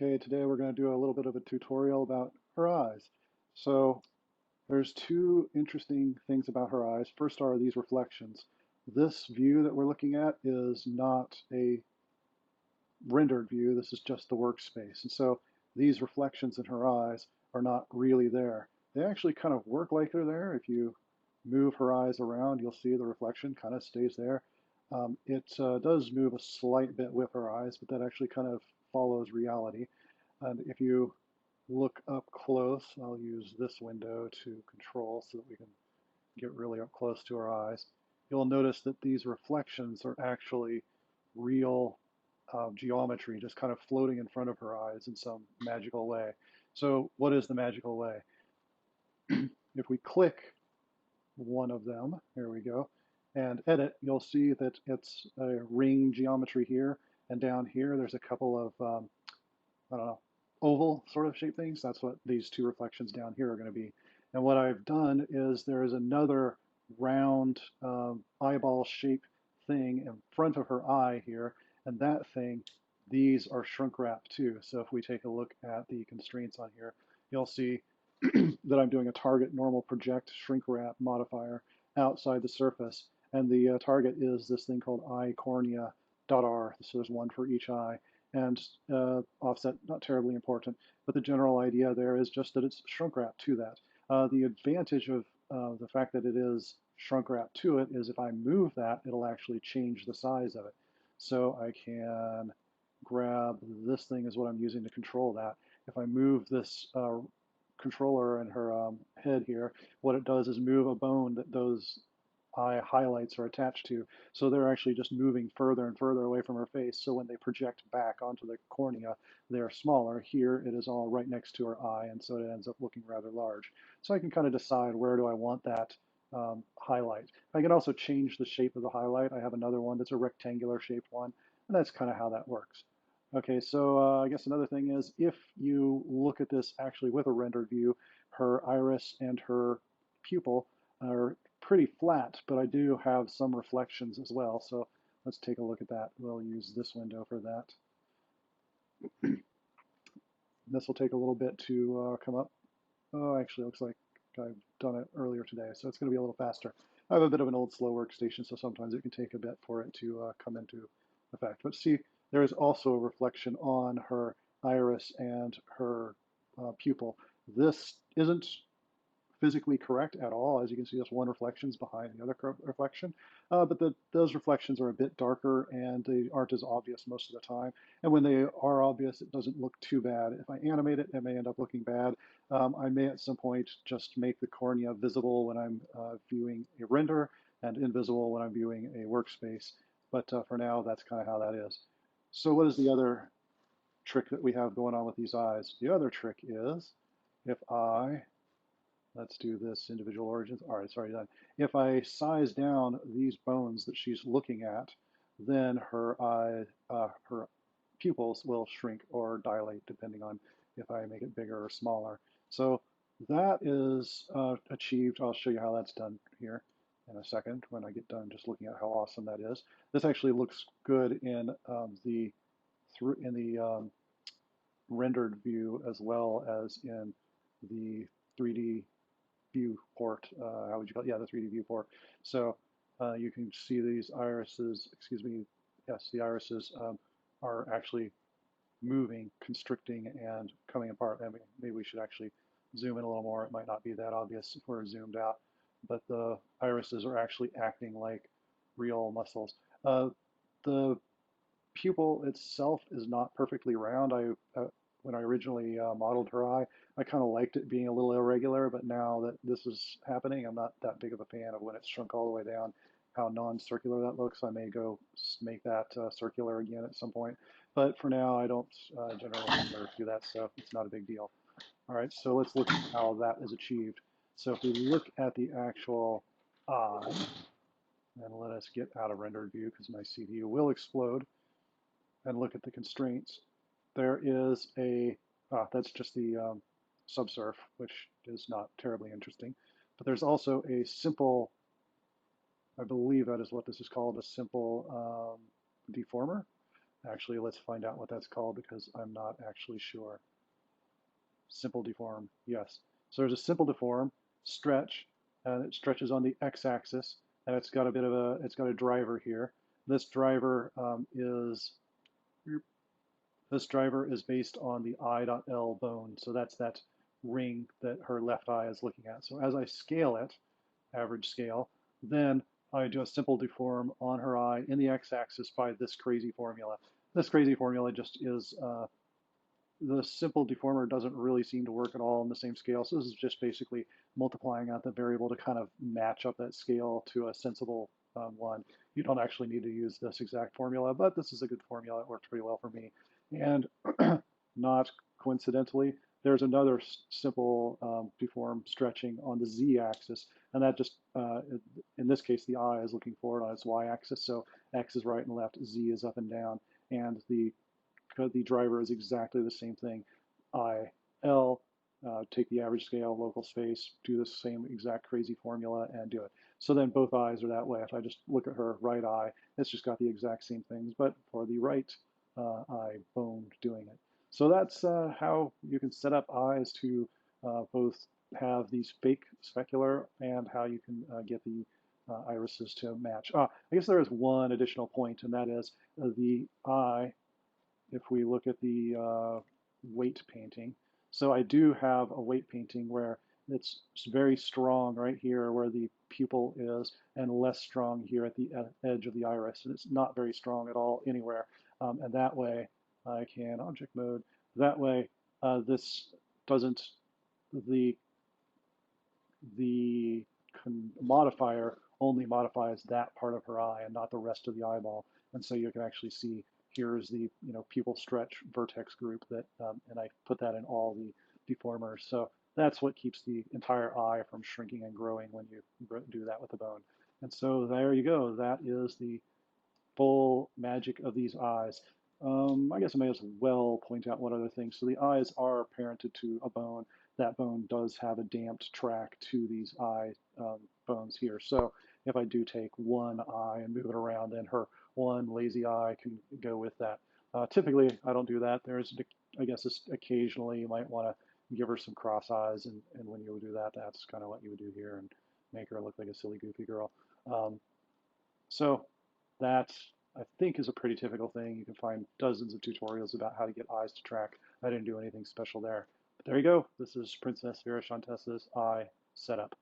Okay, today we're going to do a little bit of a tutorial about her eyes. So there's two interesting things about her eyes. First are these reflections. This view that we're looking at is not a rendered view. This is just the workspace. And so these reflections in her eyes are not really there. They actually kind of work like they're there. If you move her eyes around, you'll see the reflection kind of stays there. It does move a slight bit with her eyes, but that actually kind of follows reality. And if you look up close, I'll use this window to control so that we can get really up close to our eyes. You'll notice that these reflections are actually real geometry just kind of floating in front of her eyes in some magical way. So what is the magical way? If we click one of them, here we go, and edit, you'll see that it's a ring geometry here, and down here there's a couple of I don't know, oval sort of shaped things. That's what these two reflections down here are going to be. And what I've done is there is another round eyeball shaped thing in front of her eye here. And that thing, these are shrink wrap too. So if we take a look at the constraints on here, you'll see that I'm doing a target normal project shrink wrap modifier outside the surface. And the target is this thing called eye cornea dot r. So there's one for each eye, and offset not terribly important, but the general idea there is just that it's shrink wrap to that. The advantage of the fact that it is shrunk wrap to it is if I move that, it'll actually change the size of it. So I can grab this thing is what I'm using to control that. If I move this controller and her head here, what it does is move a bone that those eye highlights are attached to. So they're actually just moving further and further away from her face. So when they project back onto the cornea, they're smaller. Here it is all right next to her eye, and so it ends up looking rather large. So I can kind of decide where do I want that highlight. I can also change the shape of the highlight. I have another one that's a rectangular shaped one, and that's kind of how that works. Okay, so I guess another thing is if you look at this actually with a rendered view, her iris and her pupil are pretty flat, but I do have some reflections as well. So let's take a look at that. We'll use this window for that. This will take a little bit to come up. Oh, actually, it looks like I've done it earlier today, so it's going to be a little faster. I have a bit of an old slow workstation, so sometimes it can take a bit for it to come into effect. But see, there is also a reflection on her iris and her pupil. This isn't physically correct at all. As you can see, there's one reflections behind the other reflection, but those reflections are a bit darker and they aren't as obvious most of the time. And when they are obvious, it doesn't look too bad. If I animate it, it may end up looking bad. I may at some point just make the cornea visible when I'm viewing a render and invisible when I'm viewing a workspace. But for now, that's kind of how that is. So what is the other trick that we have going on with these eyes? The other trick is if I let's do this individual origins. All right, it's already done. If I size down these bones that she's looking at, then her pupils will shrink or dilate depending on if I make it bigger or smaller. So that is achieved. I'll show you how that's done here in a second when I get done just looking at how awesome that is. This actually looks good in the rendered view as well as in the 3D viewport. How would you call it? Yeah, the 3D viewport. So you can see these irises, excuse me, yes, the irises are actually moving, constricting, and coming apart. I mean, maybe we should actually zoom in a little more. It might not be that obvious if we're zoomed out, but the irises are actually acting like real muscles. The pupil itself is not perfectly round. When I originally modeled her eye, I kind of liked it being a little irregular, but now that this is happening, I'm not that big of a fan of when it's shrunk all the way down, how non-circular that looks. I may go make that circular again at some point, but for now, I don't generally ever do that stuff. It's not a big deal. All right, so let's look at how that is achieved. So if we look at the actual eye, and let us get out of rendered view because my CPU will explode, and look at the constraints, there is that's just the subsurf, which is not terribly interesting. But there's also a simple, I believe that is what this is called, a simple deformer. Actually, let's find out what that's called because I'm not actually sure. Simple deform, yes. So there's a simple deform, stretch, and it stretches on the x-axis, and it's got a bit of it's got a driver here. This driver is based on the I.L bone, so that's that ring that her left eye is looking at. So as I scale it, average scale, then I do a simple deform on her eye in the x-axis by this crazy formula. This crazy formula just is the simple deformer doesn't really seem to work at all on the same scale. So this is just basically multiplying out the variable to kind of match up that scale to a sensible one. You don't actually need to use this exact formula, but this is a good formula. It works pretty well for me. And not coincidentally, there's another simple deform stretching on the z-axis, and that just, in this case, the eye is looking forward on its y-axis, so x is right and left, z is up and down, and the driver is exactly the same thing. I.L, take the average scale, local space, do the same exact crazy formula and do it. So then both eyes are that way. If I just look at her right eye, it's just got the exact same things, but for the right eye bone doing it. So that's how you can set up eyes to both have these fake specular and how you can get the irises to match. I guess there is one additional point, and that is the eye, if we look at the weight painting. So I do have a weight painting where it's very strong right here where the pupil is and less strong here at the edge of the iris. And it's not very strong at all anywhere. And that way I can object mode. That way this doesn't, the the modifier only modifies that part of her eye and not the rest of the eyeball. And so you can actually see here's the pupil stretch vertex group that, and I put that in all the deformers. So that's what keeps the entire eye from shrinking and growing when you do that with the bone. And so there you go. That is the full magic of these eyes. I guess I may as well point out one other thing. So the eyes are parented to a bone. That bone does have a damped track to these eye bones here. So if I do take one eye and move it around, then her one lazy eye can go with that. Typically, I don't do that. There's, I guess, occasionally you might want to give her some cross eyes, and when you would do that, that's kind of what you would do here and make her look like a silly, goofy girl. So that, I think, is a pretty typical thing. You can find dozens of tutorials about how to get eyes to track. I didn't do anything special there. But there you go. This is Princess Verachantesse's eye setup.